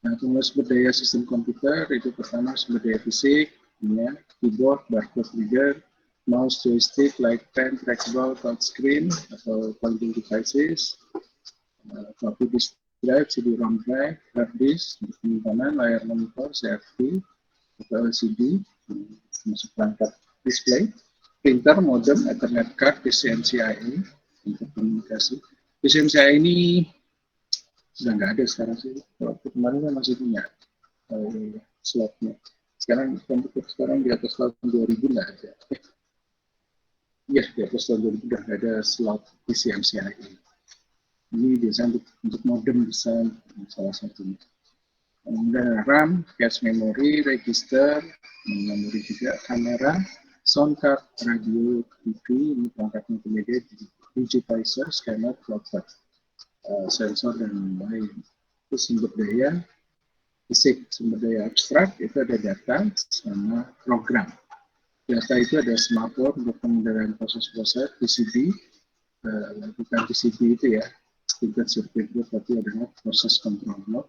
Nah, kemudian sumber daya sistem komputer itu pertama sumber daya fisik, ya, keyboard, barcode reader, mouse, joystick, light pen, trackball, touchscreen atau control devices, floppy disk drive, CD-ROM drive, hard disk, penyimpanan, layar monitor, CRT, atau LCD, masuk perangkat display, printer, modem, Ethernet card, PCMCIe untuk komunikasi. PCMCIe ini sudah nggak ada sekarang sih. Waktu kemarin kan masih punya slotnya. Sekarang komputer sekarang di atas tahun 2000 nggak ada. Iya, di atas tahun 2000 udah nggak ada slot PCMCIe. Ini biasanya untuk modem bisa salah satunya. Kemudian RAM, cache memory, register, memori juga, kamera, sound card, radio, TV, ini perangkat multimedia, digitizer, scanner, plotter, sensor dan lain. Itu sumber daya fisik, sumber daya abstrak itu ada data sama program. Data itu ada smartphone untuk pengendalian proses-proses, PCB, bukan PCB itu ya, printed circuit board, tapi adalah proses controller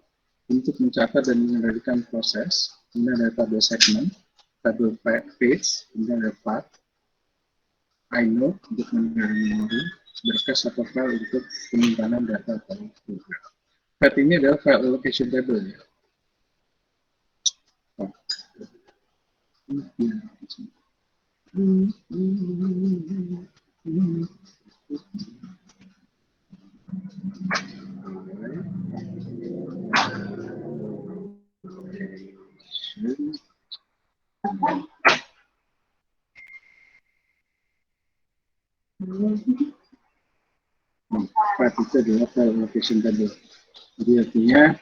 untuk mencatat dan mengendalikan proses. Kemudian ada tabel segmen, tabel page, kemudian ada path, inode untuk mengendalikan memori, berkas atau file untuk penyimpanan data atau program. Path ini adalah file allocation table ya. Path itu adalah file allocation table. Jadi artinya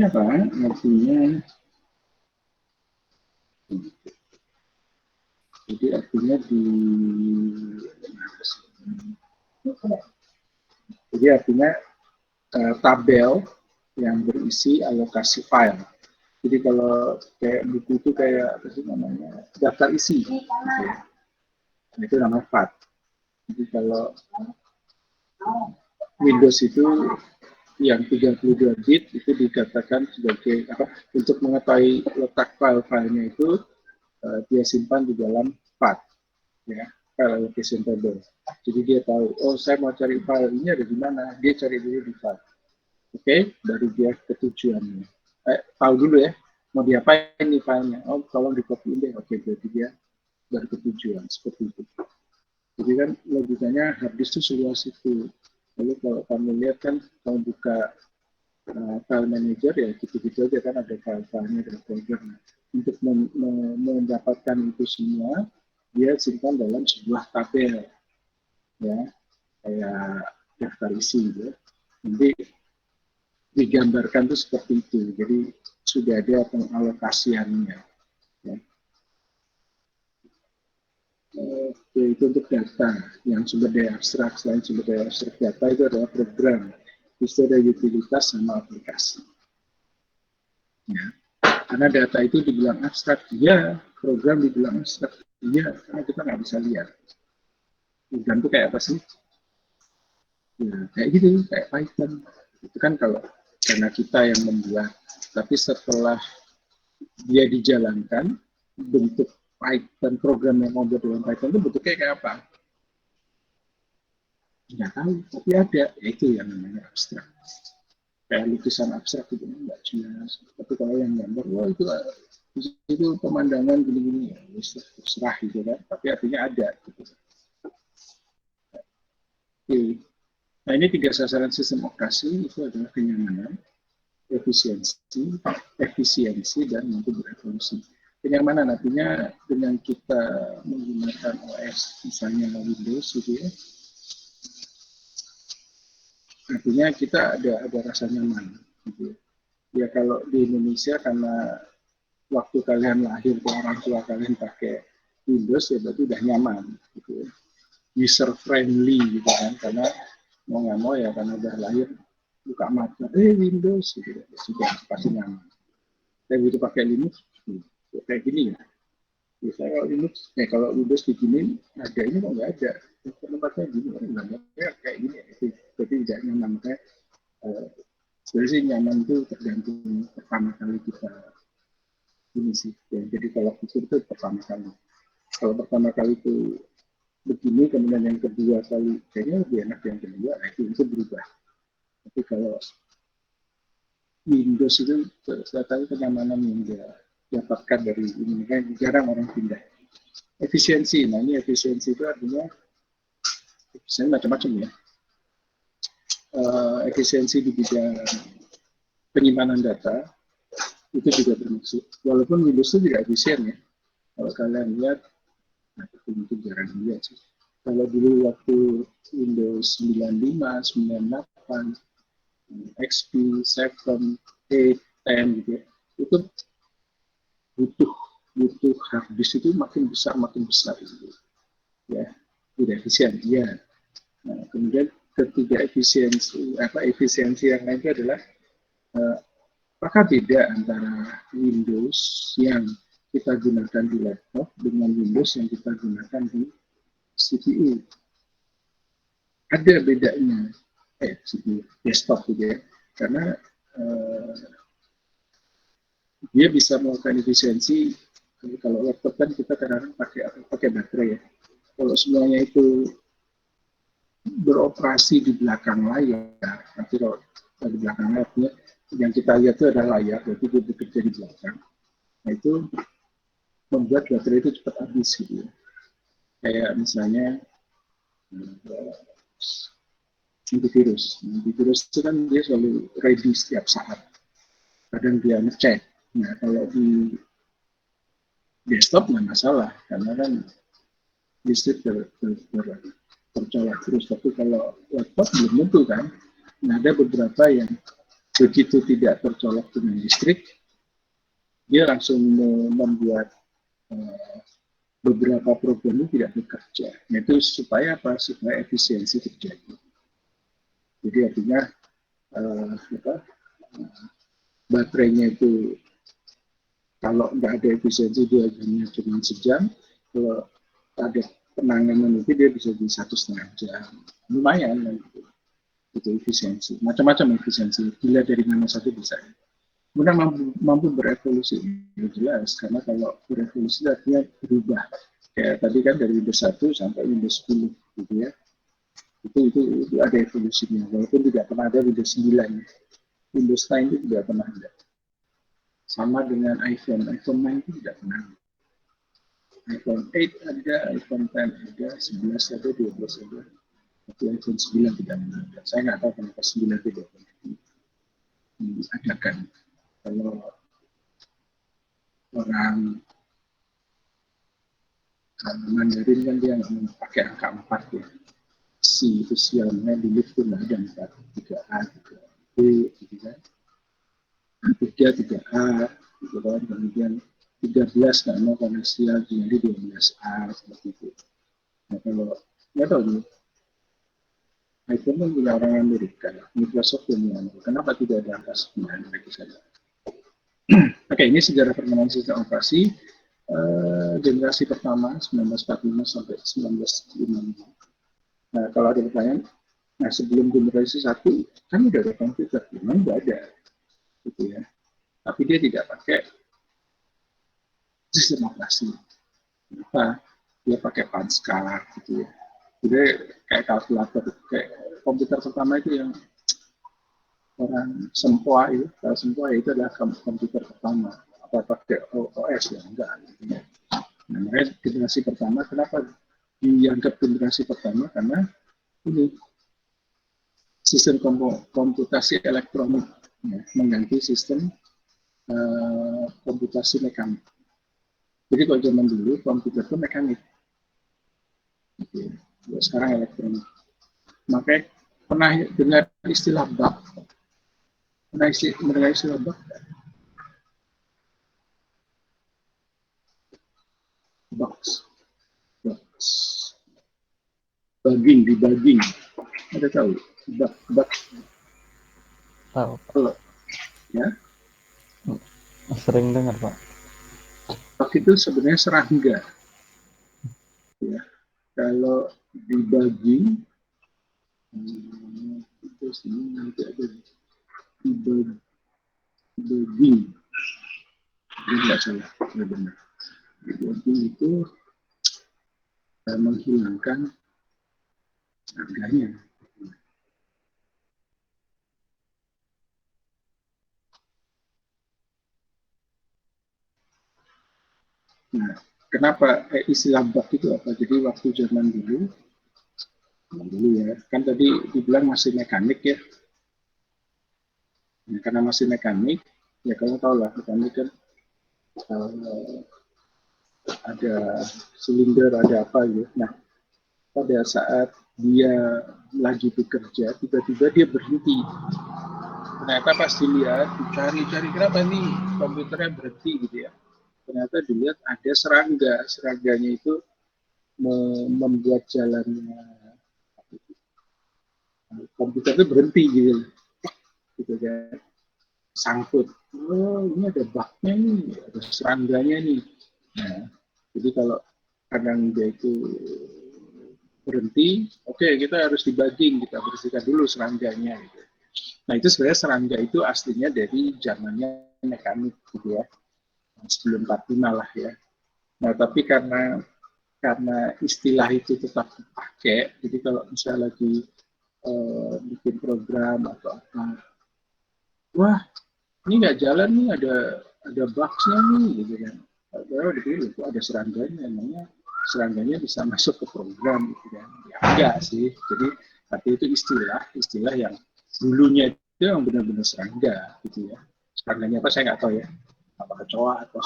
apa? Artinya tabel yang berisi alokasi file. Jadi kalau kayak buku itu kayak apa sih namanya, daftar isi, gitu. Itu namanya path. Jadi kalau Windows itu yang 32 bit itu dikatakan sebagai apa? Untuk mengetahui letak file-filenya itu dia simpan di dalam path, ya, file allocation table. Jadi dia tahu, oh saya mau cari file ini ada di mana, dia cari dulu di file. Oke, dari dia ke tujuannya. Tahu dulu ya, mau diapain nih filenya. Oh, tolong di-copy deh. Oke, berarti dia dari ke tujuan, seperti itu. Jadi kan logikanya harddisk itu seluas itu. Lalu kalau kamu lihat kan, kamu buka file manager ya, gitu-gitu aja kan ada file-filenya, ada folder. Untuk mendapatkan itu semua, dia simpan dalam sebuah tabel. Ya, kayak daftar isi gitu. Nanti digambarkan itu seperti itu. Jadi sudah ada pengalokasiannya. Ya. Itu untuk data yang sumber daya abstrak. Selain sumber daya abstrak data itu adalah program. Itu ada utilitas sama aplikasi. Ya. Karena data itu dibilang abstrak, ya. Program dibilang abstrak, ya. Karena kita nggak bisa lihat. Program itu kayak apa sih? Ya, kayak gitu, kayak Python. Itu kan kalau karena kita yang membuat. Tapi setelah dia dijalankan, bentuk Python, program yang mau dengan Python itu bentuknya kayak apa? Nggak tahu, tapi ada. Ya itu yang namanya abstrak. Kayak lukisan abstrak itu nggak jelas. Tapi kalau yang gambar, wah itu pemandangan gini-gini ya, serah gitu kan. Tapi artinya ada. Gitu. Oke. Nah ini 3 sasaran sistem operasi itu adalah kenyamanan, efisiensi, dan mampu berevolusi. Kenyamanan artinya dengan kita menggunakan OS misalnya Windows gitu ya, artinya kita ada rasa nyaman gitu ya. Ya kalau di Indonesia karena waktu kalian lahir ke orang tua kalian pakai Windows ya berarti udah nyaman gitu ya. User friendly gitu kan, karena mau nggak mau ya karena udah lahir buka mata Windows gitu ya, sudah pasti nyaman. Tapi begitu pakai Linux kayak gini ya. Biasanya kalau Linux, kalau Windows begini, harganya kok nggak ada. Tempatnya gini, nggak ada kayak gini. Itu berarti tidak nyaman. Makanya Sebenarnya sih nyaman itu tergantung pertama kali kita ini sih. Ya, jadi kalau fitur itu pertama kali. Kalau pertama kali itu begini, kemudian yang kedua kali kayaknya lebih enak yang kedua, nah itu berubah. Tapi kalau Windows itu saya tahu kenyamanan yang dia dapatkan dari ini, kan jarang orang pindah. Efisiensi, nah ini efisiensi itu artinya efisiensi macam-macam ya. Efisiensi di bidang penyimpanan data itu juga termasuk. Walaupun Windows itu tidak efisien ya. Kalau kalian lihat, nah itu mungkin jarang lihat sih. Kalau dulu waktu Windows 95, 98, XP, 7, 8, 10 gitu ya, itu butuh hard disk itu makin besar gitu ya, tidak efisien ya. Nah, kemudian ketiga efisiensi yang lain itu adalah apakah beda antara Windows yang kita gunakan di laptop dengan Windows yang kita gunakan di CPU. Ada bedanya CPU desktop gitu ya, karena dia bisa melakukan efisiensi. Kalau laptop kan kita kadang-kadang pakai baterai ya. Kalau semuanya itu beroperasi di belakang layar, nanti kalau di belakang layarnya yang kita lihat itu adalah layar, berarti dia bekerja di belakang. Nah itu membuat baterai itu cepat habis gitu ya. Kayak misalnya antivirus itu kan dia selalu ready setiap saat. Kadang dia ngecek. Nah kalau di desktop nggak masalah, karena kan listrik tercolok terus. Tapi kalau laptop belum tentu kan. Nah ada beberapa yang begitu tidak tercolok dengan listrik, dia langsung membuat beberapa program itu tidak bekerja. Nah, itu supaya apa? Supaya efisiensi terjadi. Jadi artinya baterainya itu kalau nggak ada efisiensi dia hanya cuma sejam. Kalau ada penanganan itu dia bisa di 1,5 jam. Lumayan kan gitu. Itu efisiensi. Macam-macam efisiensi. Dilihat dari mana saja bisa. Kemudian mampu berevolusi, itu jelas. Karena kalau berevolusi artinya berubah. Kayak tadi kan dari Windows 1 sampai Windows 10 gitu ya. Itu ada evolusinya. Walaupun tidak pernah ada Windows 9. Windows 10 itu tidak pernah ada. Sama dengan iPhone 9 itu tidak pernah ada. iPhone 8 ada, iPhone 10 ada, 11 ada, 12 ada. Tapi iPhone 9 tidak pernah ada. Saya nggak tahu kenapa 9 tidak pernah diadakan. Kalau orang Mandarin kan dia nggak mau pakai angka 4 ya. Si itu sialnya di lift pun ada 4, 3A, 3B, gitu kan. 3A, gitu kan. Kemudian 13 karena sial jadi 12A, seperti itu. Nah kalau nggak tahu nih, iPhone kan punya orang Amerika, Microsoft punya Amerika. Kenapa tidak ada angka 9 itu saja? Oke, ini sejarah perkembangan sistem operasi generasi pertama 1945 sampai 1955. Nah, kalau ada pertanyaan, nah sebelum generasi 1 kan udah ada komputer, memang udah ada, gitu ya. Tapi dia tidak pakai sistem operasi. Kenapa? Dia pakai Pascal, gitu ya. Jadi kayak kalkulator, kayak komputer pertama itu yang orang Sempoa itu, kalau Sempoa itu adalah komputer pertama. Apa pakai OS ya? Enggak. Gitu ya. Nah, makanya generasi pertama, kenapa dianggap generasi pertama? Karena ini sistem komputasi elektronik ya, mengganti sistem komputasi mekanik. Jadi kalau zaman dulu komputer itu mekanik, gitu ya. Sekarang elektronik. Makanya pernah dengar istilah bug? Pernah mendengar istilah bug? Bugs. Debugging. Ada tahu? Bug. Tahu. Kalau ya. Sering dengar Pak. Bug itu sebenarnya serangga. Ya. Kalau debugging itu sini nanti ada debugging. Ini nggak salah, benar. Debugging itu menghilangkan harganya. Nah, kenapa istilah bug itu apa? Jadi waktu zaman dulu ya, kan tadi dibilang masih mekanik ya. Nah, karena masih mekanik, ya kamu tahu lah, mekanik kan ada silinder, ada apa gitu. Nah, pada saat dia lagi bekerja, tiba-tiba dia berhenti. Ternyata pas dilihat, dicari-cari kenapa nih komputernya berhenti gitu ya. Ternyata dilihat ada serangganya itu membuat jalannya komputer itu berhenti gitu kan, sangkut. Oh, ini ada bugnya nih, ada serangganya nih. Nah, jadi kalau kadang dia itu berhenti, oke, kita harus debugging, kita bersihkan dulu serangganya gitu. Nah, itu sebenarnya serangga itu aslinya dari zamannya mekanik gitu ya, sebelum 45 lah ya. Nah, tapi karena istilah itu tetap dipakai, jadi kalau misalnya lagi bikin program atau apa, wah ini nggak jalan nih, ada bugs-nya nih gitu kan. Padahal dipilih itu ada serangganya, namanya serangganya bisa masuk ke program gitu kan. Ya enggak sih, jadi tapi itu istilah yang dulunya itu yang benar-benar serangga gitu ya. Serangganya apa saya nggak tahu ya, apa kecoa atau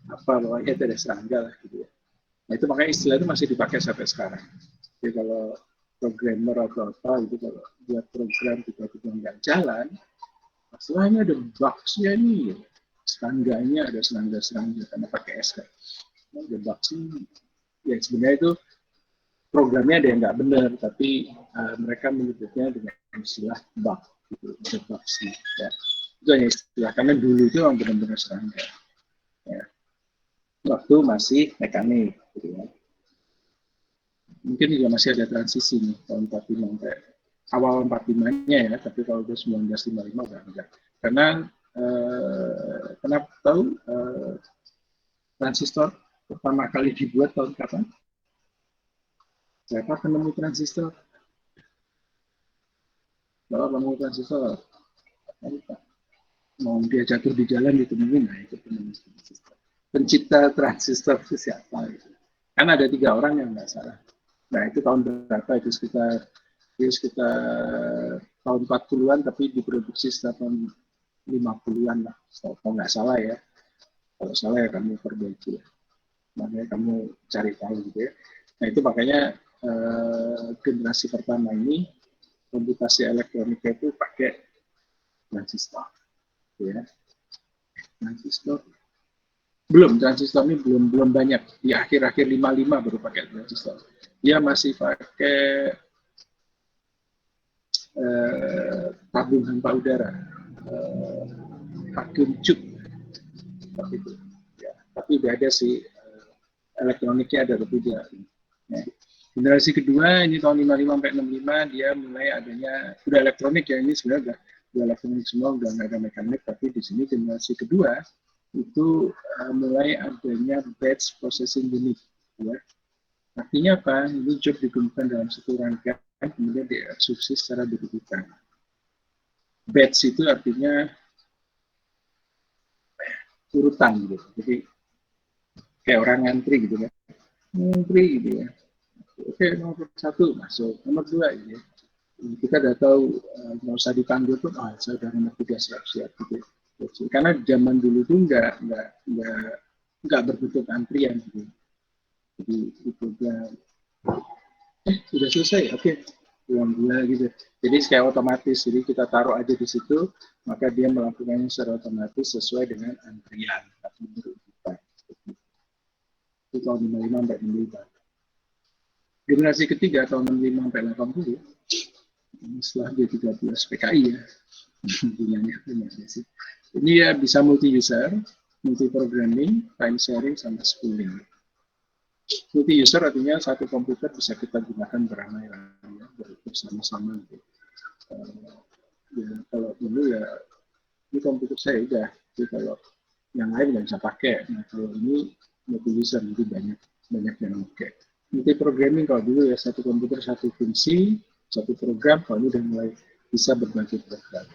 apa, pokoknya itu ada serangga lah gitu ya. Nah itu makanya istilah itu masih dipakai sampai sekarang. Jadi kalau programmer atau apa itu kalau buat program tiba-tiba nggak jalan, masalahnya ada bugs-nya nih, serangganya ada serangga karena pakai S kan. Ada bugs-nya, ya sebenarnya itu programnya ada yang nggak benar, tapi mereka menyebutnya dengan istilah bug, gitu, ada bugs-nya. Ya. Itu hanya istilah, karena dulu itu yang benar-benar serangga. Ya. Waktu masih mekanik, gitu ya. Mungkin juga masih ada transisi nih tahun 45 sampai awal 45-nya ya, tapi kalau udah 1955 udah enggak. Karena kenapa tahu transistor pertama kali dibuat tahun kapan? Siapa penemu transistor? Bapak penemu transistor? Mau dia jatuh di jalan ditemuin, nah itu penemu transistor. Pencipta transistor itu siapa? Kan ada 3 orang yang nggak salah. Nah itu tahun berapa? Itu sekitar tahun 40-an, tapi diproduksi sekitar tahun 50-an lah, kalau nggak salah ya. Kalau salah ya kamu perbaiki ya. Makanya kamu cari tahu gitu ya. Nah itu makanya generasi pertama ini komputasi elektronika itu pakai transistor, ya. Transistor transistor ini belum banyak, di akhir-akhir 55 baru pakai transistor. Dia masih pakai tabung hampa udara, vacuum tube seperti itu. Ya, tapi udah ada sih elektroniknya ada lebih dia. Ya. Generasi kedua ini tahun 55 sampai 65 dia mulai adanya udah elektronik ya, ini sebenarnya udah elektronik semua, udah nggak ada mekanik, tapi di sini generasi kedua itu mulai adanya batch processing unit. Ya. Artinya apa? Ini job dikumpulkan dalam satu rangkaian, kemudian dieksekusi secara berurutan. Batch itu artinya urutan gitu. Jadi kayak orang ngantri gitu kan. Ngantri gitu ya. Oke, nomor 1 masuk, nomor 2 gitu ya. Kita udah tahu nggak usah dipanggil pun, saya udah nomor 3 siap-siap gitu. Karena zaman dulu tuh nggak berbentuk antrian gitu. Jadi itu sudah selesai, oke, pulang gula gitu. Jadi kayak otomatis, jadi kita taruh aja di situ, maka dia melakukannya secara otomatis sesuai dengan antrian atau menurut kita. Itu tahun 55 sampai 65. Generasi ketiga tahun 65 sampai 80, setelah G13 PKI ya, ini ya bisa multi user, multi programming, time sharing, sama spooling. Multi user artinya satu komputer bisa kita gunakan beramai-ramai ya, bersama-sama gitu. Ya, kalau dulu ya ini komputer saya udah, jadi kalau yang lain nggak bisa pakai. Nah kalau ini multi user, jadi banyak yang pakai. Multi programming kalau dulu ya, satu komputer satu fungsi, satu program. Kalau ini udah mulai bisa berbagi program.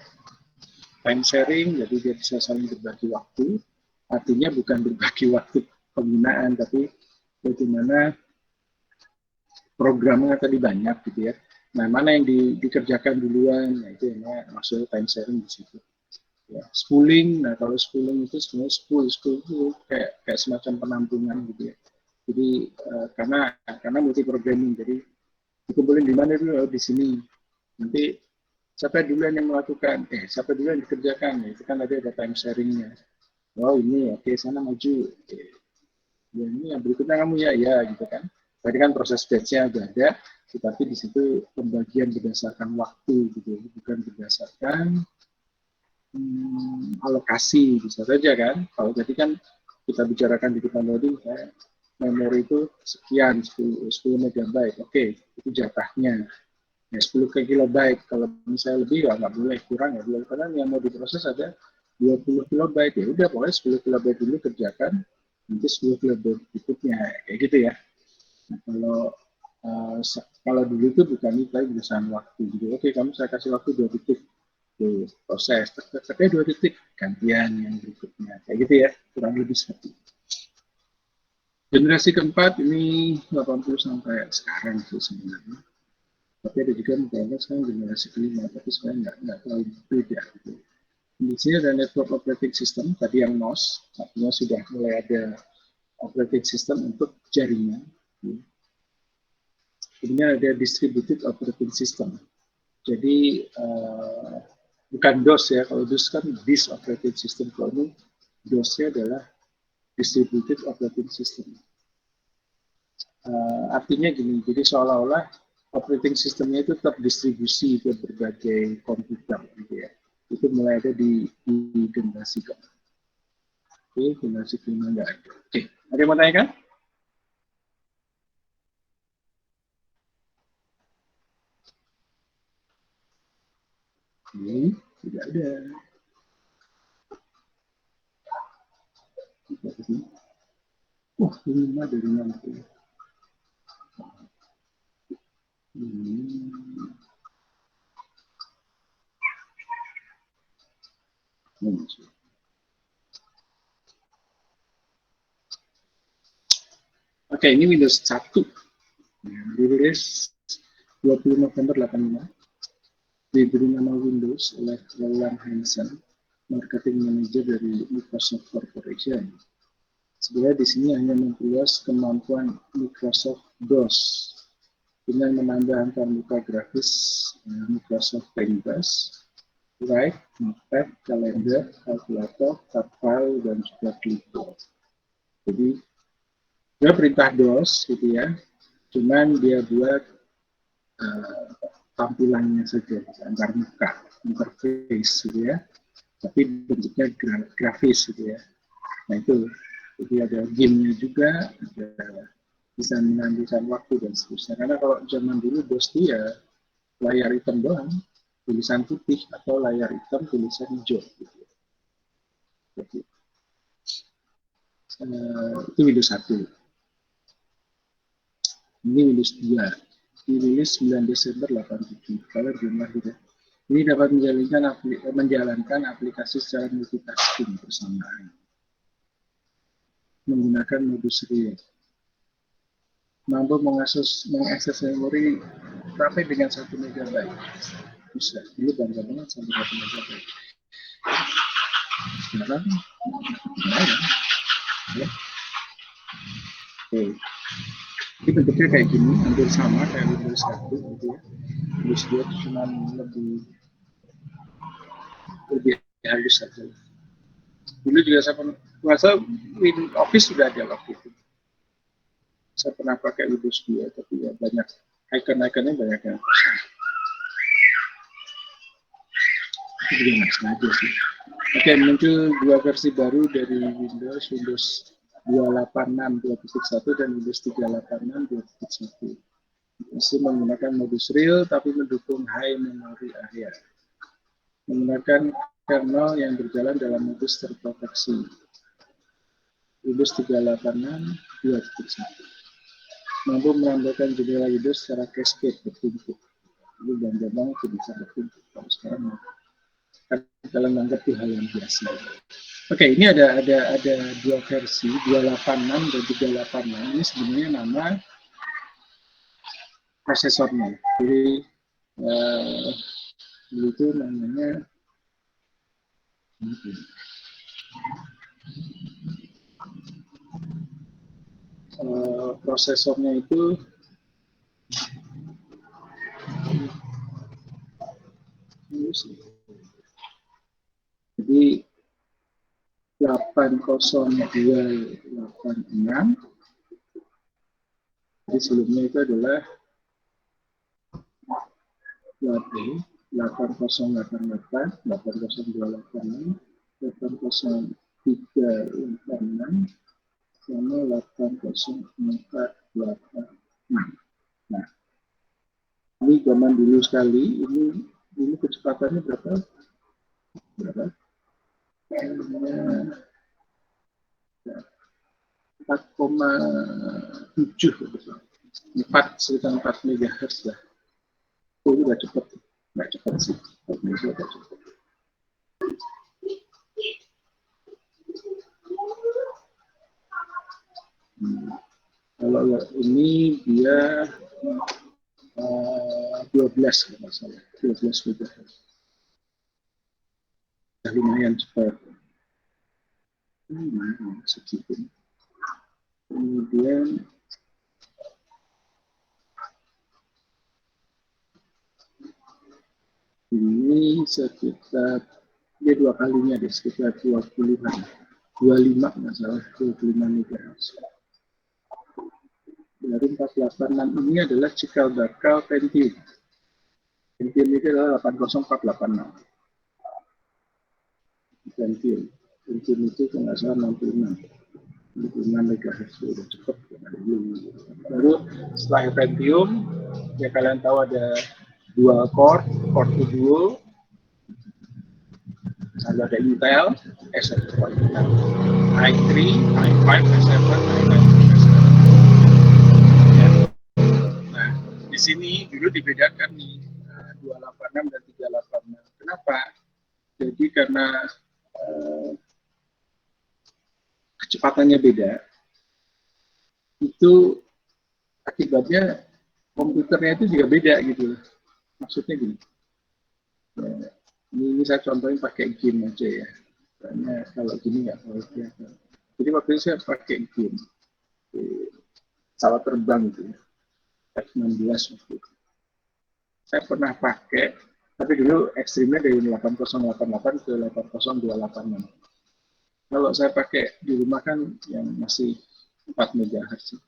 Time sharing, jadi dia bisa saling berbagi waktu. Artinya bukan berbagi waktu penggunaan, tapi bagaimana programnya tadi banyak gitu ya. Nah, mana yang dikerjakan duluan, nah itu yang maksudnya time sharing di situ. Ya, schooling, nah kalau schooling itu sebenarnya school itu kayak semacam penampungan gitu ya. Jadi karena multi programming, jadi dikumpulin di mana dulu, di sini. Nanti siapa duluan yang melakukan, siapa duluan yang dikerjakan, ya, itu kan ada time sharingnya. Oh ini, oke, sana maju. Ya ini yang berikutnya kamu ya gitu kan. Tadi kan proses batch-nya udah ada, tetapi di situ pembagian berdasarkan waktu gitu, bukan berdasarkan alokasi, bisa saja kan. Kalau tadi kan kita bicarakan di depan loading, memori itu sekian, 10 megabyte, oke, itu jatahnya. Ya, 10 kilobyte, kalau misalnya lebih ya nggak boleh, kurang ya boleh, karena yang mau diproses ada 20 kilobyte, ya udah pokoknya 10 kilobyte dulu kerjakan, nanti 10 kilobyte berikutnya, kayak gitu ya. Nah, kalau dulu itu bukan itu, berdasarkan waktu gitu. Oke, kamu saya kasih waktu 2 detik, tuh proses, tapi 2 detik, gantian yang berikutnya, kayak gitu ya, kurang lebih seperti itu. Generasi keempat ini 80 sampai sekarang sih sebenarnya. Tapi ada juga misalnya sekarang generasi kelima, tapi sebenarnya nggak terlalu beda gitu. Di sini ada network operating system, tadi yang NOS, artinya sudah mulai ada operating system untuk jaringan. Kemudian ada distributed operating system. Jadi bukan DOS ya, kalau DOS kan disk operating system, kalau ini DOS-nya adalah distributed operating system. Artinya gini, jadi seolah-olah operating systemnya itu tetap distribusi ke berbagai komputer gitu ya. Itu mulai ada di generasi keempat. Oke, generasi kelima nggak ada. Oke, ada yang mau tanyakan? Oke, tidak ada. Lima dari 60. Oke, ini Windows 1. Dirilis 20 November 85. Diberi nama Windows oleh Roland Hansen, marketing manager dari Microsoft Corporation. Sebenarnya di sini hanya memperluas kemampuan Microsoft DOS dengan menambahkan muka grafis Microsoft Paintbrush, Write, Notepad, Calendar, Calculator, Tab File, dan juga Clipboard. Jadi dia perintah DOS gitu ya, cuman dia buat tampilannya saja, antar muka, interface gitu ya, tapi bentuknya grafis gitu ya. Nah itu, jadi ada gamenya juga, ada bisa mengambilkan waktu dan seterusnya. Karena kalau zaman dulu DOS itu ya layar hitam doang, tulisan putih, atau layar hitam tulisan hijau. Gitu. Jadi, itu Windows 1. Ini Windows 2. Dirilis 9 Desember 87. Kalau jumlah gitu. Ini dapat menjalankan aplikasi secara multitasking bersamaan. Menggunakan modus real. Mampu mengakses memori sampai dengan 1 MB. Bisa. Dulu bangga banget sampai 1 MB. Sekarang, ya. Oke. Ini bentuknya kayak gini, hampir sama kayak Windows 1 gitu ya. Windows 2 cuma lebih halus saja. Dulu juga saya merasa Office sudah ada waktu itu. Saya pernah pakai Windows 2, tapi ya banyak icon-iconnya banyak yang kosong. Itu juga nggak sengaja sih. Oke, muncul dua versi baru dari Windows 286 2.1 dan Windows 386 2.1. Masih menggunakan modus real tapi mendukung high memory area. Menggunakan kernel yang berjalan dalam modus terproteksi. Windows 386 2.1 mampu menambahkan jendela Windows secara cascade bertumpuk. Ini bangga banget bisa bertumpuk kalau sekarang kan dalam anggap itu hal yang biasa. Oke, ini ada dua versi, 286 dan 386. Ini sebenarnya nama prosesornya. Jadi itu namanya prosesornya itu jadi 80286. Jadi sebelumnya itu adalah 8088, 80286, 80386, sama 80486. Nah, ini zaman dulu sekali, ini kecepatannya berapa? 4,7, 4 MHz lah. Oh, itu udah cepat, nggak cepat sih, udah cepat. Kalau ini dia 12 kalau nggak salah, 12 MHz. Lumayan cepat. Segitu. Kemudian ini sekitar dia dua kalinya deh, sekitar 20-an, 25 nggak salah, 25 MHz. Dari 486 ini adalah cikal bakal Pentium. Pentium itu adalah 80486. Pentium itu kalau nggak salah 66 MHz, udah cepat. Lalu setelah Pentium, ya kalian tahu ada dual core to dual, ada Intel, i3, i5, i7, i9. Nah, di sini dulu dibedakan nih 286 dan 386. Kenapa? Jadi karena kecepatannya beda, itu akibatnya komputernya itu juga beda gitu. Maksudnya gini, ini saya contohin pakai game aja ya, karena kalau gini nggak terlalu kelihatan. Jadi waktu itu saya pakai game pesawat terbang gitu ya, F-16 waktu itu. Saya pernah pakai, tapi dulu ekstrimnya dari 8088 ke 80286. Kalau saya pakai di rumah kan yang masih 4 MHz,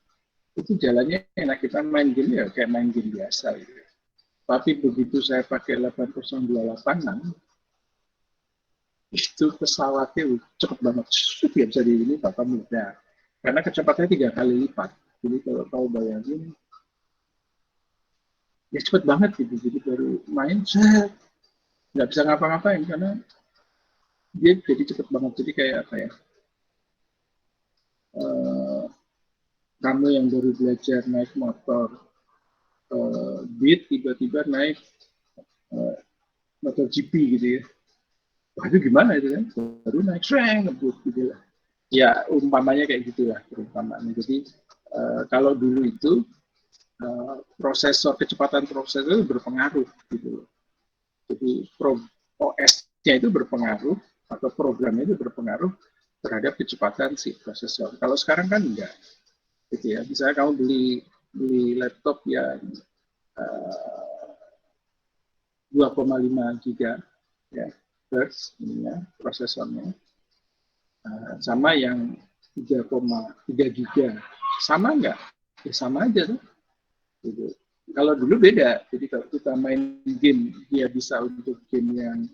itu jalannya enak, kita main game ya kayak main game biasa gitu. Tapi begitu saya pakai 80286, itu pesawatnya cepet banget, ya bisa di ini Bapak muda, karena kecepatannya 3 kali lipat. Jadi kalau tahu bayangin, ya cepet banget gitu. Jadi baru main, nggak bisa ngapa-ngapain karena dia jadi cepet banget. Jadi kayak apa ya? Kamu yang baru belajar naik motor, Beat tiba-tiba naik motor GP gitu ya. Wah, itu gimana itu kan? Baru naik ngebut gitu lah. Ya umpamanya kayak gitulah perumpamannya. Jadi kalau dulu itu kecepatan prosesor itu berpengaruh gitu. Jadi OS-nya itu berpengaruh atau programnya itu berpengaruh terhadap kecepatan si prosesor. Kalau sekarang kan enggak. Gitu ya. Misalnya kamu beli laptop yang 2,5 giga ya, Hz ya, prosesornya, sama yang 3,3 giga, sama enggak? Ya sama aja tuh. Gitu. Kalau dulu beda, jadi kalau kita main game, dia bisa untuk game yang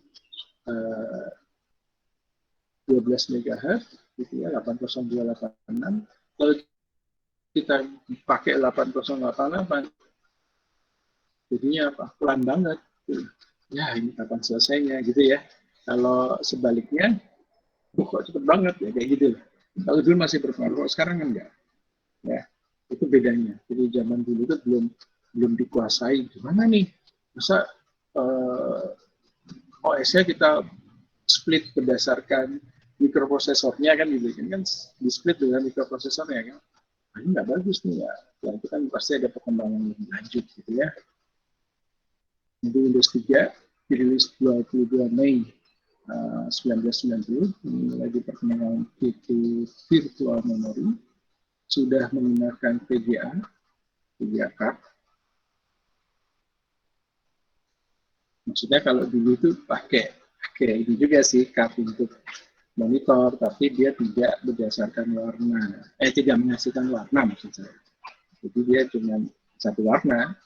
12 MHz, gitu ya, 80286. Kalau kita pakai 8088, jadinya apa? Pelan banget. Ya, ini kapan selesainya, gitu ya. Kalau sebaliknya, kok cepet banget ya kayak gitu. Kalau dulu masih berpengaruh, sekarang kan enggak. Ya, itu bedanya. Jadi zaman dulu itu belum dikuasai. Gimana nih? Masa OS-nya kita split berdasarkan mikroprosesornya kan gitu kan di split dengan mikroprosesornya kan. Nah, ini nggak bagus nih ya. Ya itu kan pasti ada perkembangan lebih lanjut gitu ya. Jadi Windows 3 dirilis 22 Mei 1990 mulai perkembangan itu virtual memory sudah menggunakan VGA card. Maksudnya kalau dulu itu pakai ini juga sih card untuk monitor, tapi dia tidak berdasarkan warna, tidak menghasilkan warna maksud saya. Jadi dia cuma satu warna.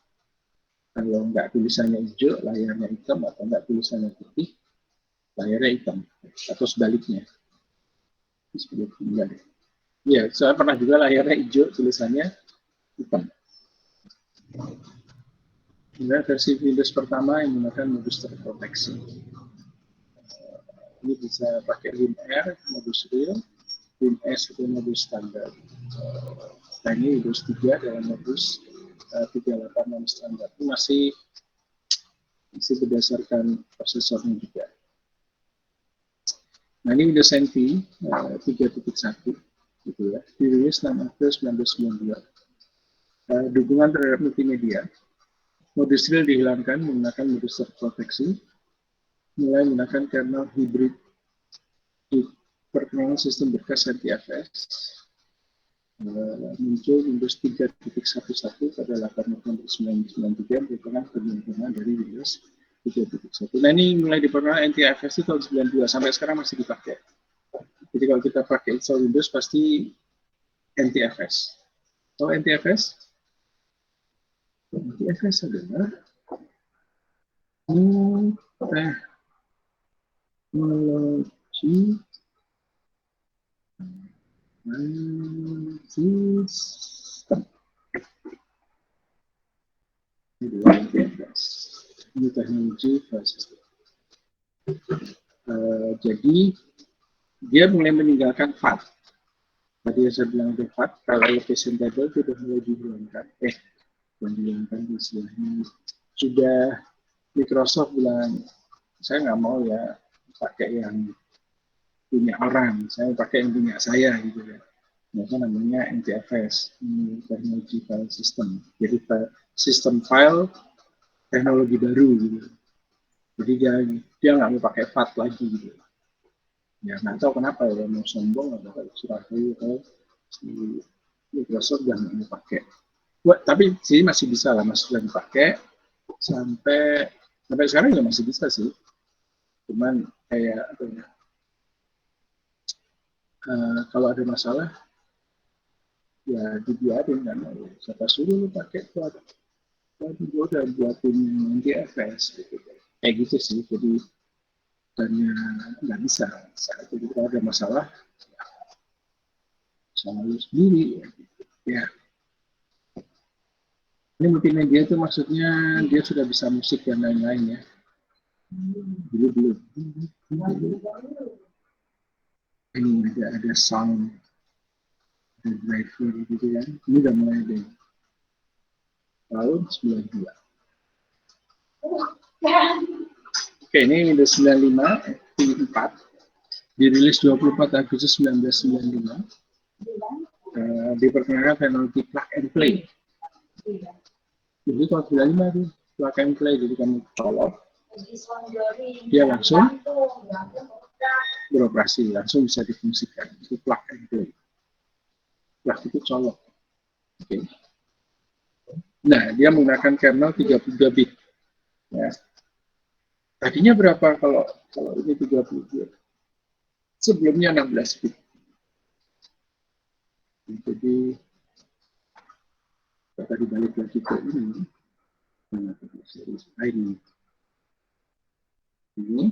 Kalau nggak tulisannya hijau, layarnya hitam, atau nggak tulisannya putih, layarnya hitam, atau sebaliknya. Ya, saya pernah juga layarnya hijau, tulisannya hitam. Kemudian versi Windows pertama yang menggunakan modus terproteksi. Ini bisa pakai WinR, modus real, WinS itu modus standar. Nah ini Windows 3 dalam modus 386 standar. Itu masih berdasarkan prosesornya juga. Nah ini Windows NT 3.1 gitu ya, dirilis 6 April 1992. Dukungan terhadap multimedia, modus real dihilangkan menggunakan modus terproteksi, mulai menggunakan kernel hybrid di perkembangan sistem berkas NTFS. Muncul Windows 3.11 pada 8 November 1993 merupakan pengembangan dari Windows 3.1. Nah ini mulai diperkenalkan NTFS itu tahun 92 sampai sekarang masih dipakai. Jadi kalau kita pakai install Windows pasti NTFS. Tahu NTFS? NTFS adalah teknologi sistem. Ini teknologi sistem. Jadi dia mulai meninggalkan FAT. Tadi saya bilang ada FAT, kalau location table sudah mulai dihilangkan. Menghilangkan istilahnya. Sudah Microsoft bilang, saya nggak mau ya pakai yang punya orang, saya pakai yang punya saya gitu ya. Itu namanya NTFS, teknologi file system. Jadi sistem file teknologi baru gitu. Jadi dia nggak mau pakai FAT lagi gitu. Ya nggak tahu kenapa ya, mau sombong atau Surabaya atau si Microsoft jangan mau pakai. Tapi sih masih bisa lah, masih bisa dipakai sampai sekarang juga masih bisa sih. Cuman kayak kalau ada masalah ya dibiarin kan, siapa suruh lu pakai buat gue udah buatin NTFS gitu. Kayak gitu sih, jadi tanya nggak bisa. Saat itu kalau ada masalah sama lu sendiri ya. Ini multimedia itu maksudnya dia sudah bisa musik dan lain-lain ya. Belum. Ini ada sound, ada driver gitu kan. Ini udah mulai deh. Tahun 92. Oke, ini Windows 95 4 dirilis 24 Agustus 1995. Diperkenalkan teknologi plug and play. Jadi kalau 95 itu plug and play, jadi kamu colok, dia langsung beroperasi, langsung bisa difungsikan. Itu plug and play. Plug itu colok. Oke. Nah, dia menggunakan kernel 32 bit. Ya. Tadinya berapa kalau ini 32? Sebelumnya 16 bit. Jadi kita dibalik lagi ke ini. Ini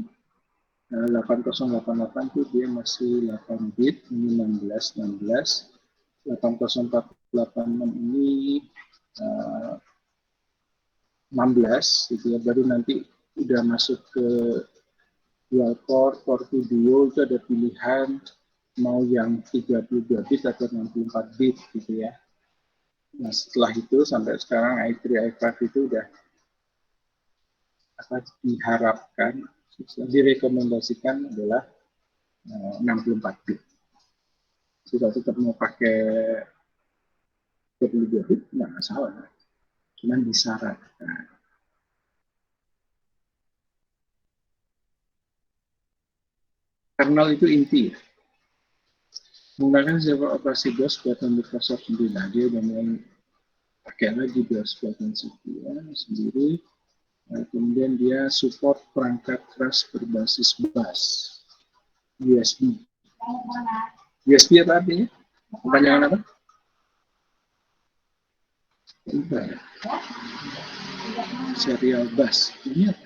8088 itu dia masih 8 bit, ini 16. 8048 ini 16 gitu ya, baru nanti udah masuk ke dual core video itu ada pilihan mau yang 32 bit atau 64 bit gitu ya. Nah setelah itu sampai sekarang i3, i5 itu udah diharapkan, direkomendasikan adalah 64 bit. Sudah tetap mau pakai 32 bit, nggak masalah. Cuman disyaratkan. Kernel itu inti ya. Menggunakan server operasi DOS buatan Microsoft sendiri. Nah, dia udah mulai pakai lagi DOS buatan sendiri. Nah, kemudian dia support perangkat keras berbasis bus. USB. USB apa artinya? Kepanjangan apa? Enggak. Serial bus. Ini apa?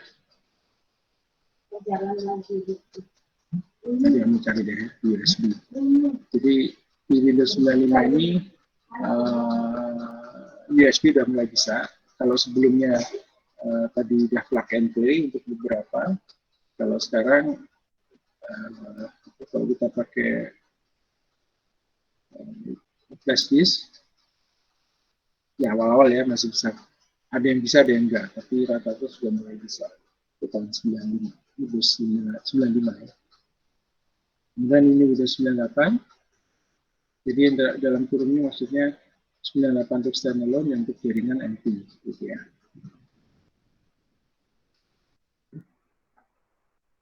Tadi yang mencari deh, USB. Jadi di Windows 95 ini USB udah mulai bisa. Kalau sebelumnya tadi udah plug and play untuk beberapa, kalau sekarang kalau kita pakai flash disk, ya awal-awal ya masih bisa. Ada yang bisa, ada yang enggak. Tapi rata-rata sudah mulai bisa. Tahun 95, Windows 95 ya. Kemudian ini Windows 98. Jadi dalam kurun ini maksudnya 98 untuk standalone yang untuk jaringan NT gitu ya.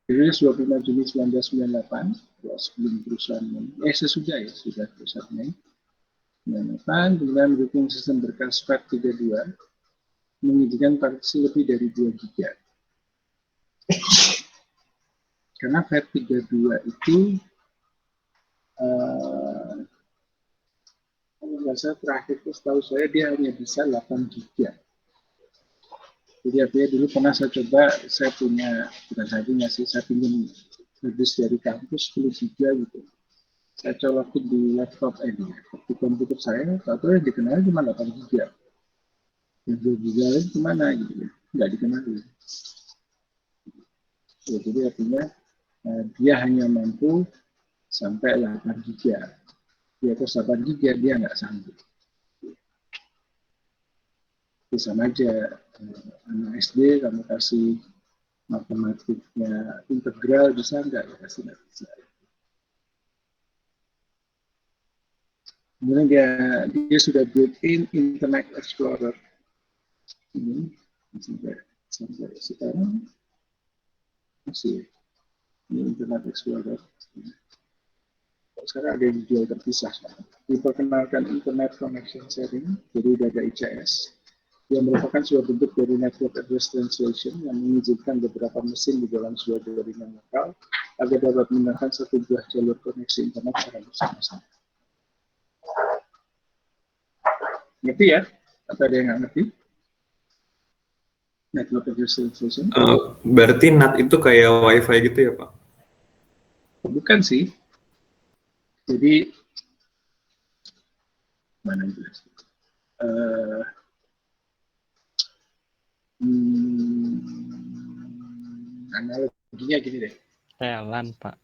Jadi 25 Juni 1998, ya sebelum perusahaan sesudah ya, sudah perusahaan ini. 98, kemudian mendukung sistem berkas FAT32, mengizinkan partisi lebih dari 2 GB. Karena FAT32 itu kalau terakhir itu setahu saya dia hanya bisa 8 GB. Jadi artinya dulu pernah saya coba, saya punya, bukan saya punya sih, saya pinjam habis dari kampus 10 GB gitu. Saya colokin di laptop ini, di komputer saya, atau yang dikenal cuma 8 GB. Yang 2 GB lagi kemana gitu ya, nggak dikenal. Ya, jadi artinya dia hanya mampu sampai 8 GB. Di atas 8 GB dia nggak sanggup. Sama aja anak SD kamu kasih matematiknya integral bisa nggak? Ya pasti nggak bisa. Kemudian dia sudah built-in Internet Explorer ini sampai sekarang masih ini Internet Explorer. Sekarang ada yang dijual terpisah. Diperkenalkan Internet Connection Sharing, jadi udah ada ICS, yang merupakan sebuah bentuk dari Network Address Translation yang mengizinkan beberapa mesin di dalam sebuah jaringan lokal agar dapat menggunakan satu buah jalur koneksi internet secara bersama-sama. Ngerti ya? Atau ada yang nggak ngerti? Network Address Translation? Berarti NAT itu kayak WiFi gitu ya, Pak? Bukan sih. Jadi, mana itu? Analoginya gini deh. LAN, Pak.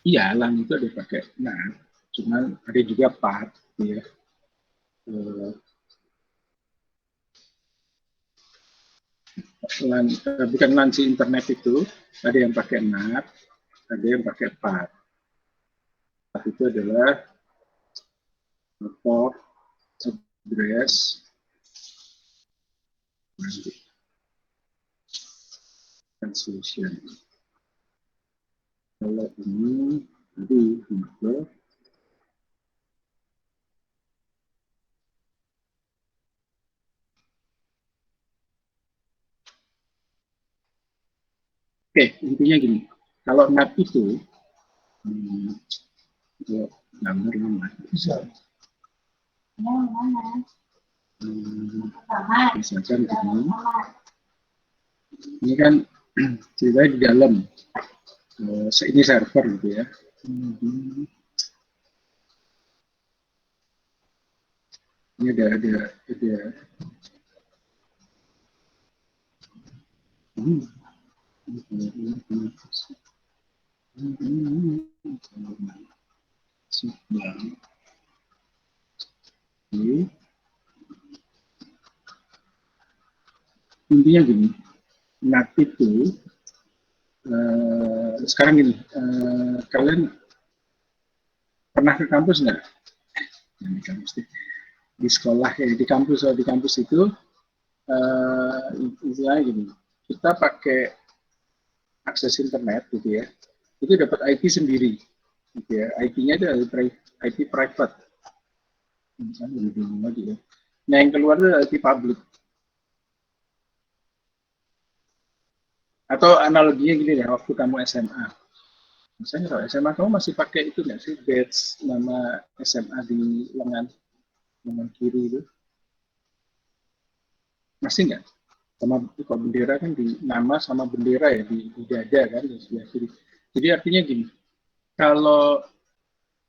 Iya, LAN itu ada pakai NAT, cuman ada juga PAD, ya. LAN, bukan LAN si internet itu, ada yang pakai NAT, ada yang pakai PAD. PAD itu adalah port address translation. Kalau ini tadi Google. Oke, intinya gini. Kalau NAT itu gambar mana? Bisa. Misalkan begini. Ini kan ceritanya di dalam. Ini server gitu ya. Ini ada Intinya gini, NAT itu sekarang gini, kalian pernah ke kampus nggak? Di kampus, di sekolah ya, di kampus itu istilahnya gini, kita pakai akses internet gitu ya, itu dapat IP sendiri, gitu ya. IP-nya itu IP private, misalnya lebih bingung lagi ya. Nah yang keluar itu IP public. Atau analoginya gini deh, waktu kamu SMA, misalnya kalau SMA kamu masih pakai itu nggak sih, badge nama SMA di lengan kiri itu, masih nggak? Sama kalau bendera kan di nama sama bendera ya di dada kan di sebelah kiri. Jadi artinya gini, kalau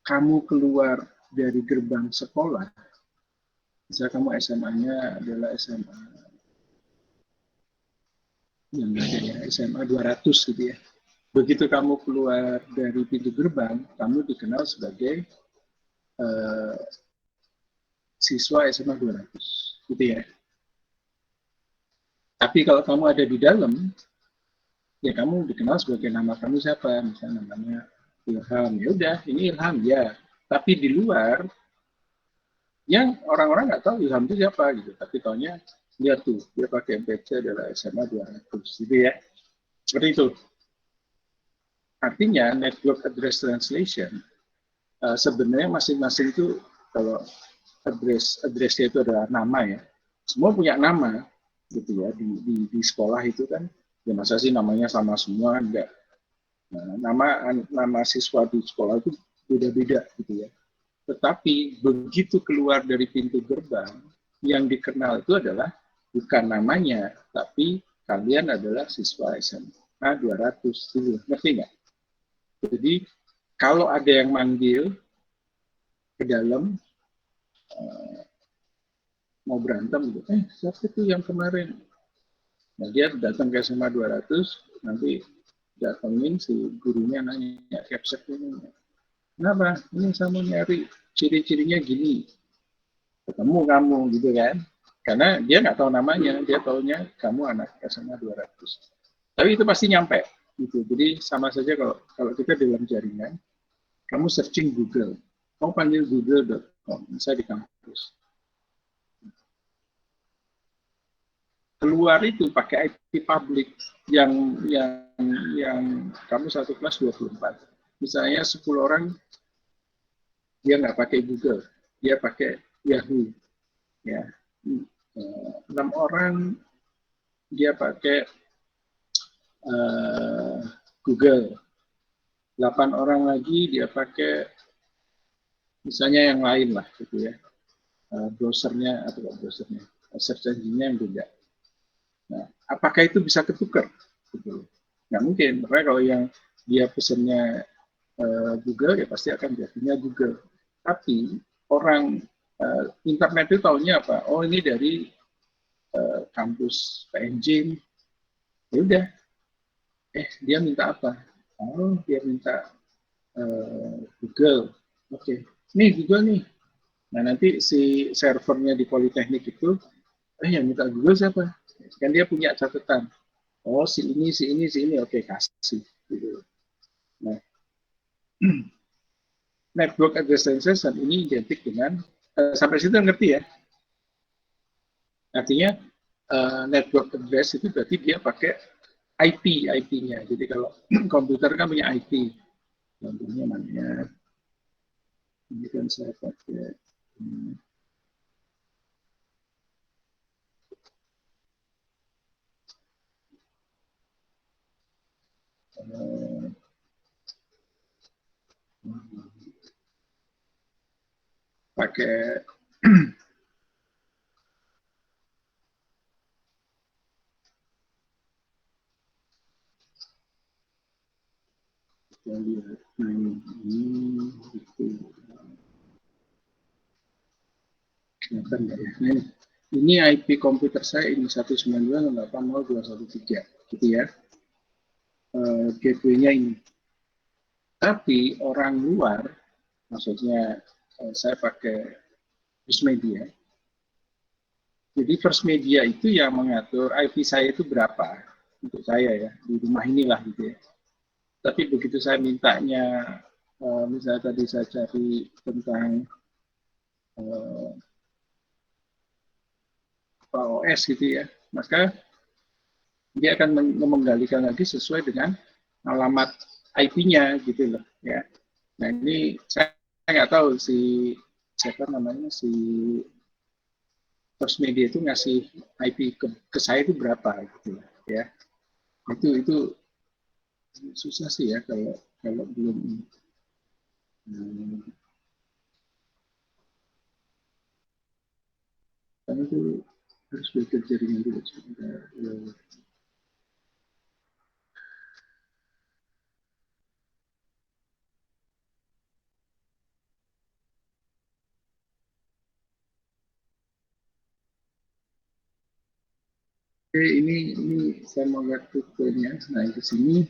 kamu keluar dari gerbang sekolah, misalnya kamu SMA-nya adalah SMA yang ada ya, SMA 200 gitu ya. Begitu kamu keluar dari pintu gerbang, kamu dikenal sebagai siswa SMA 200 gitu ya. Tapi kalau kamu ada di dalam, ya kamu dikenal sebagai nama kamu siapa, misalnya namanya Ilham, ya udah ini Ilham ya. Tapi di luar, yang orang-orang nggak tahu Ilham itu siapa gitu. Tapi taunya lihat tuh, dia pakai badge adalah SMA 200 gitu ya. Seperti itu. Artinya network address translation sebenarnya masing-masing itu kalau addressnya itu adalah nama ya. Semua punya nama gitu ya di sekolah itu kan. Ya masa sih namanya sama semua, enggak. Nah, nama siswa di sekolah itu beda-beda gitu ya. Tetapi begitu keluar dari pintu gerbang, yang dikenal itu adalah bukan namanya, tapi kalian adalah siswa SMA 200. Ngerti nggak? Jadi kalau ada yang manggil ke dalam, mau berantem gitu, siapa itu yang kemarin? Nah, dia datang ke SMA 200, nanti datangin si gurunya nanya, capsek ini, kenapa? Ini saya mau nyari ciri-cirinya gini. Ketemu kamu gitu kan. Karena dia nggak tahu namanya, dia taunya kamu anak SMA 200. Tapi itu pasti nyampe. Gitu. Jadi sama saja kalau kita dalam jaringan, kamu searching Google, kamu panggil google.com, misalnya di kampus. Keluar itu pakai IP public yang kamu satu kelas 24. Misalnya 10 orang dia nggak pakai Google, dia pakai Yahoo, ya. 6 orang dia pakai Google, 8 orang lagi dia pakai misalnya yang lain lah gitu ya, browsernya atau browsernya, search engine-nya yang beda. Nah, apakah itu bisa ketukar? Gitu. Nggak mungkin, karena kalau yang dia pesennya Google ya pasti akan jadinya Google. Tapi orang internet itu taunya apa? Oh ini dari kampus PNJ. Ya udah, dia minta apa? Oh dia minta Google. Oke, nih Google nih. Nah nanti si servernya di Politeknik itu, yang minta Google siapa? Kan dia punya catatan. Oh si ini, oke kasih. Gitu. Nah, network address translation ini identik dengan sampai situ ngerti ya? Artinya network address itu berarti dia pakai IP-nya. Jadi kalau komputer kan punya IP. Contohnya mana? Ini kan saya pakai pakai kita lihat ini itu kelihatan nggak ya? Ini IP komputer saya ini 192.168.0.213 gitu ya. Gateway-nya ini. Tapi orang luar, maksudnya saya pakai First Media. Jadi First Media itu yang mengatur IP saya itu berapa untuk saya ya di rumah inilah gitu ya. Tapi begitu saya mintanya, misalnya tadi saya cari tentang OS gitu ya, maka dia akan menggalikan lagi sesuai dengan alamat IP-nya gitu loh ya. Nah ini saya nggak tahu si siapa namanya si First Media itu ngasih IP ke saya itu berapa gitu ya. Itu susah sih ya kalau belum karena itu harus belajar jaringan dulu sebentar. Oke, ini saya mau lihat tutorialnya. Nah, di sini.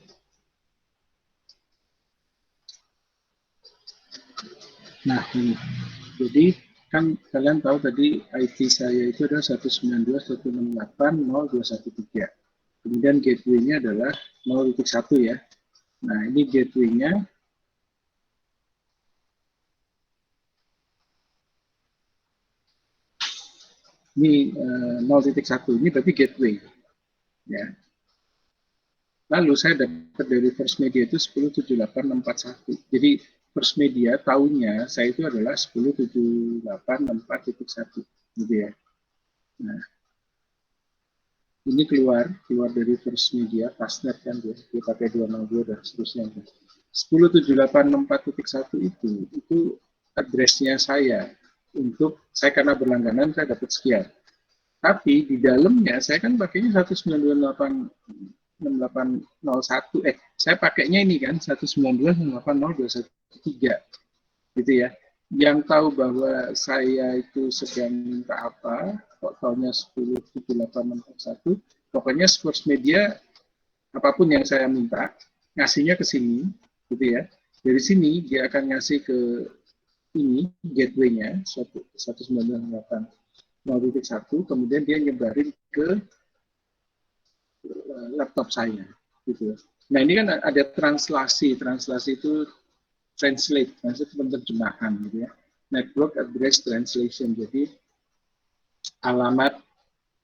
Nah, ini. Jadi, kan kalian tahu tadi IP saya itu adalah 192.168.0.213. Kemudian gateway-nya adalah 0.1 ya. Nah, ini gateway-nya. Ini 0.1, ini berarti gateway. Ya. Lalu saya dapat dari First Media itu 10.78.641. Jadi First Media tahunnya saya itu adalah 10.78.64.1 gitu ya. Nah, ini keluar dari First Media, Fastnet kan dia pakai 202 dan seterusnya. 10.78.64.1 itu address-nya saya untuk saya karena berlangganan saya dapat sekian. Tapi di dalamnya saya kan pakainya 192.6801 saya pakainya ini kan 192.68.0.213 gitu ya. Yang tahu bahwa saya itu sedang minta apa, kok tahunnya 10.78.61, pokoknya First Media apapun yang saya minta ngasihnya ke sini gitu ya. Dari sini dia akan ngasih ke ini gateway-nya 192.0.1, kemudian dia nyebarin ke laptop saya gitu. Nah ini kan ada translasi itu translate itu penerjemahan gitu ya. Network address translation, jadi alamat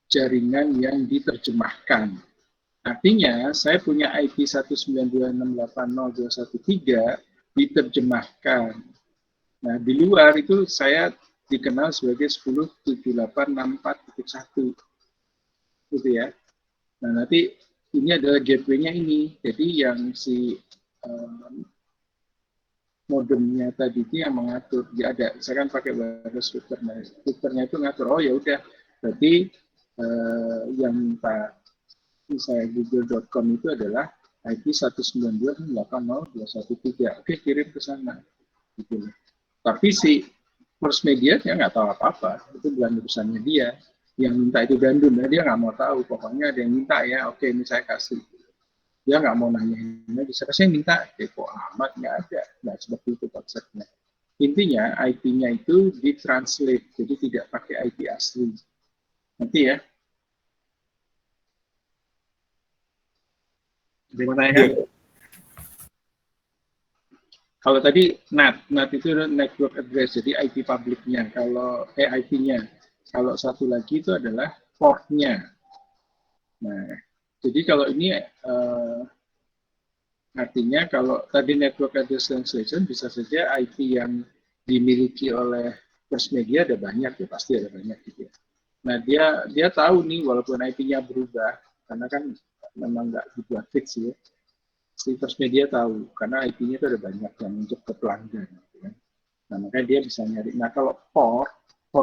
jaringan yang diterjemahkan. Artinya saya punya IP 192.680.213 diterjemahkan. Nah di luar itu saya dikenal sebagai 10.78.64.1 gitu ya. Nah, nanti ini adalah gateway-nya ini. Jadi yang si modemnya tadi itu yang mengatur. Dia ada, saya kan pakai wireless router. Nah, routernya itu ngatur, oh ya udah, berarti yang minta misalnya google.com itu adalah IP 192.80.213. Oke, kirim ke sana. Gitu. Tapi si First Media dia nggak tahu apa-apa. Itu bukan urusannya dia. Yang minta itu Dandun, dia nggak mau tahu. Pokoknya ada yang minta ya, oke ini saya kasih. Dia nggak mau nanyain lagi. Saya minta, kok amat nggak ada. Nggak seperti itu konsepnya. Intinya IP-nya itu ditranslate, jadi tidak pakai IP asli. Nanti ya. Gimana ya? Kalau tadi NAT itu network address, jadi IP publiknya. Kalau IP-nya, kalau satu lagi itu adalah port-nya. Nah, jadi kalau ini artinya kalau tadi network address translation bisa saja IP yang dimiliki oleh First Media ada banyak ya, pasti ada banyak gitu ya. Nah, dia tahu nih walaupun IP-nya berubah, karena kan memang nggak dibuat fix ya. Si First Media tahu, karena IP-nya itu ada banyak yang untuk ke pelanggan. Gitu kan. Nah, makanya dia bisa nyari. Nah, kalau port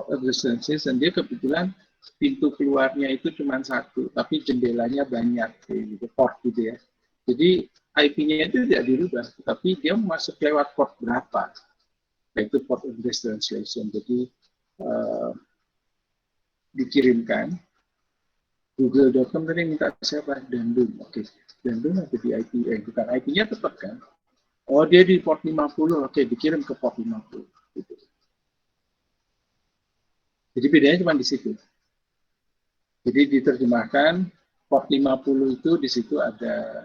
address translation, dia kebetulan pintu keluarnya itu cuma satu, tapi jendelanya banyak, gitu, port gitu ya. Jadi IP-nya itu tidak dirubah, tapi dia masuk lewat port berapa, yaitu port address translation. Jadi dikirimkan. Google.com tadi minta siapa? Dandun. Oke, Dandun ada di IP, bukan IP-nya tetap kan? Oh, dia di port 50. Oke, dikirim ke port 50. Gitu. Jadi bedanya cuma di situ. Jadi diterjemahkan port 50 itu di situ ada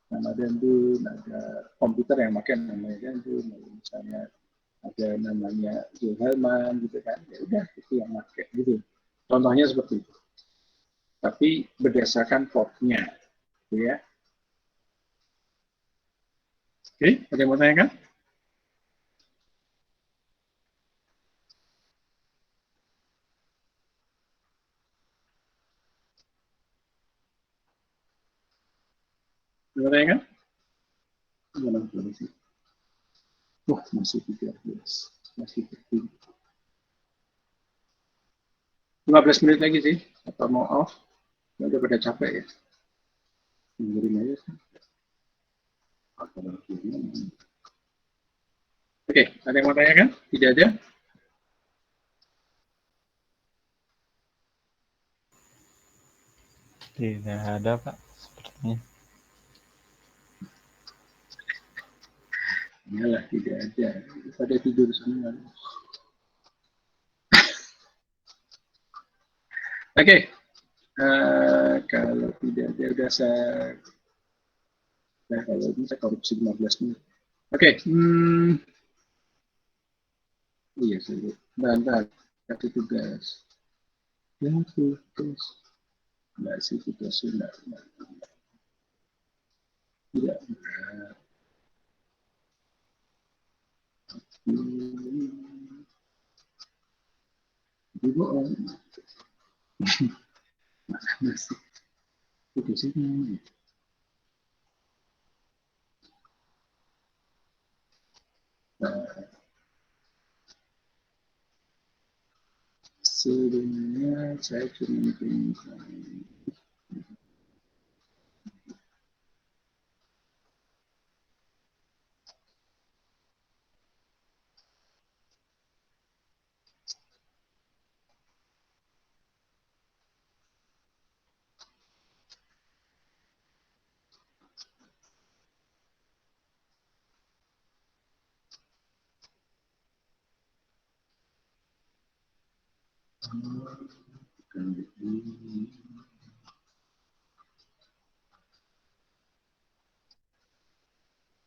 nama Dendun, ada komputer yang pakai namanya Dendun, misalnya ada namanya Wilhelman gitu kan. Ya udah itu yang pakai gitu. Contohnya seperti itu. Tapi berdasarkan portnya, gitu ya. Oke, ada yang mau tanyakan? Ada yang mau tanyakan? Gimana sih? Wah, masih 13. Masih tertinggi. 15 menit lagi sih. Atau mau off? Udah pada capek ya. Dengerin aja sih. Oke, ada yang mau tanyakan? Tidak ada? Tidak ada, Pak. Sepertinya. Iyalah, tidak ada. Pada tidur semua. Oke, kalau tidak ada, udah saya... Nah, kalau ini saya korupsi 15 menit. Oke, iya, saya bentar. Kasih tugas. Ya, tugas. Enggak sih, tugas enggak. Tidak. Bohong. Masih. Tugasnya. Sebenarnya saya cuma bilang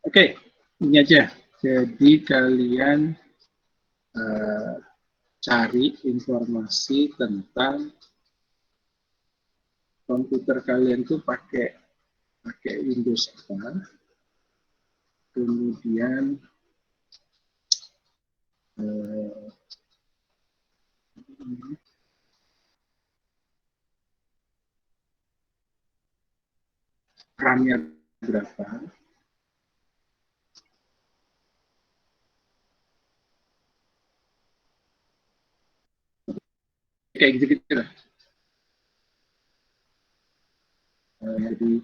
Oke, ini aja. Jadi kalian cari informasi tentang komputer kalian tuh pakai Windows apa, kemudian RAM-nya berapa, kayak gitu-gitu lah. Jadi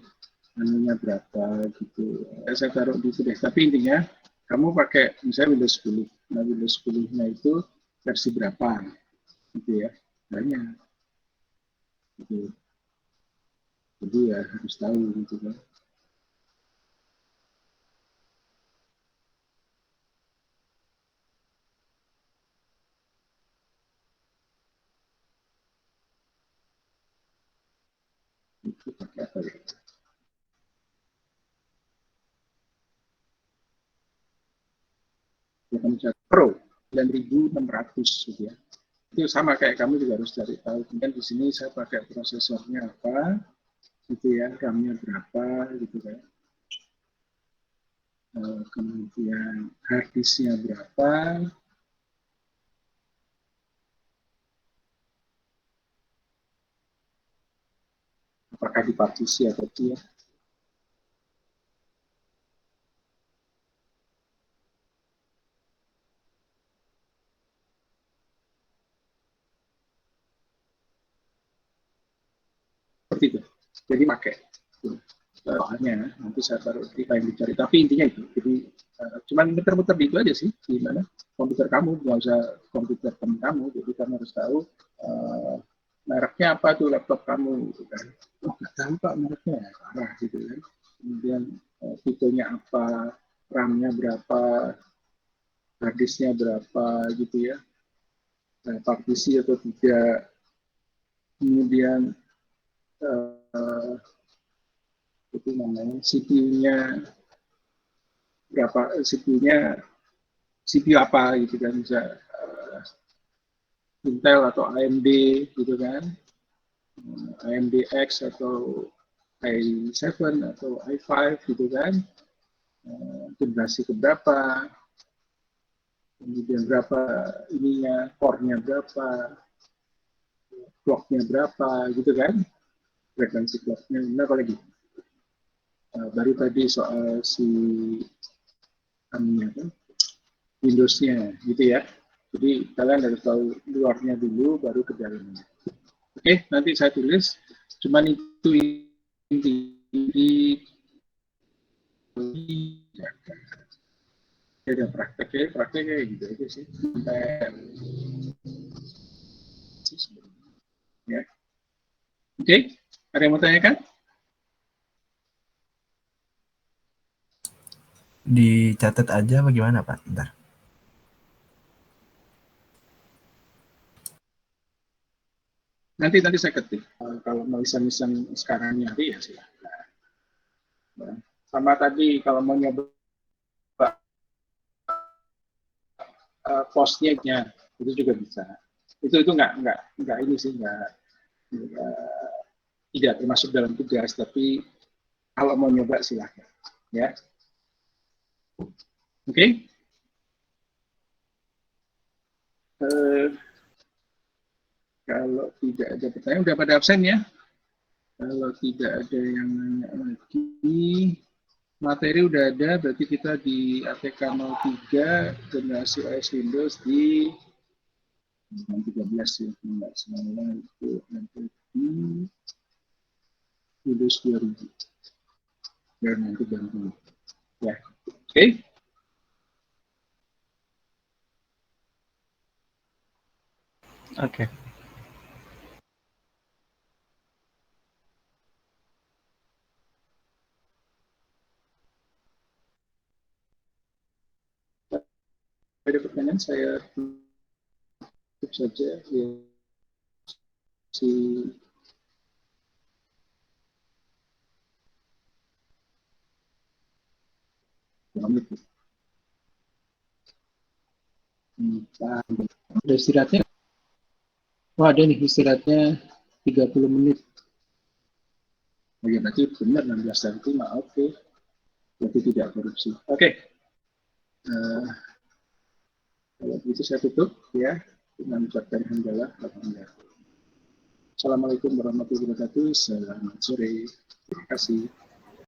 anunya berapa gitu. Saya taruh di sini. Tapi intinya kamu pakai misalnya Windows 10. Nah, Windows 10-nya itu versi berapa gitu ya. Banyak gitu. Jadi ya harus tahu gitu kan. Itu pakai apa ya? Ya kamu cari Pro 9600 gitu ya. Itu sama kayak kamu juga harus cari tahu. Kemudian di sini saya pakai prosesornya apa, gitu ya, RAM-nya berapa, gitu kan. Kemudian hard disk-nya berapa, apakah dipartisi atau tidak. Seperti itu. Jadi pakai. Bahannya nanti saya taruh di yang dicari. Tapi intinya itu. Jadi cuman muter-muter di itu aja sih. Gimana komputer kamu, nggak usah komputer teman kamu. Jadi kamu harus tahu mereknya apa tuh laptop kamu, gitu kan. Oh, nggak tahu pak mereknya, parah gitu kan. Kemudian tipenya apa, RAM-nya berapa, harddisknya berapa gitu ya, partisi atau tidak, kemudian itu namanya CPU-nya berapa, CPU apa gitu kan, bisa Intel atau AMD gitu kan, AMD X atau i7 atau i5 gitu kan, generasi keberapa, kemudian berapa ininya, core-nya berapa, clock-nya berapa gitu kan, frekuensi clock-nya berapa lagi. Baru tadi soal si Windows-nya gitu ya. Jadi kalian harus tahu luarnya dulu, baru ke dalamnya. Oke, nanti saya tulis. Cuman itu inti ada prakteknya gitu aja sih. Ya. Oke, ada yang mau tanyakan? Dicatat aja bagaimana Pak? Bentar. Nanti saya ketik. Kalau mau iseng-iseng sekarang nyari ya silahkan. Sama tadi kalau mau nyoba postnya itu juga bisa. Itu nggak ini sih, nggak tidak termasuk dalam tugas, tapi kalau mau nyoba silahkan ya. Oke. Kalau tidak ada pertanyaan, udah pada absen ya. Kalau tidak ada yang nanya lagi, materi udah ada, berarti kita di ATK 03 generasi OS Windows di 13 ya, enggak salah itu nanti di Windows 2000. Biar nanti bantu. Ya, oke. Oke. Ada pertanyaan, saya tutup saja ya, si menit. Ada istirahatnya? Wah, ada nih istirahatnya 30 menit. Oh ya, berarti benar 16 jam itu mah oke. Berarti tidak korupsi. Oke. Kalau begitu saya tutup ya dengan ucapkan hamdalah. Assalamualaikum warahmatullahi wabarakatuh. Selamat sore. Terima kasih.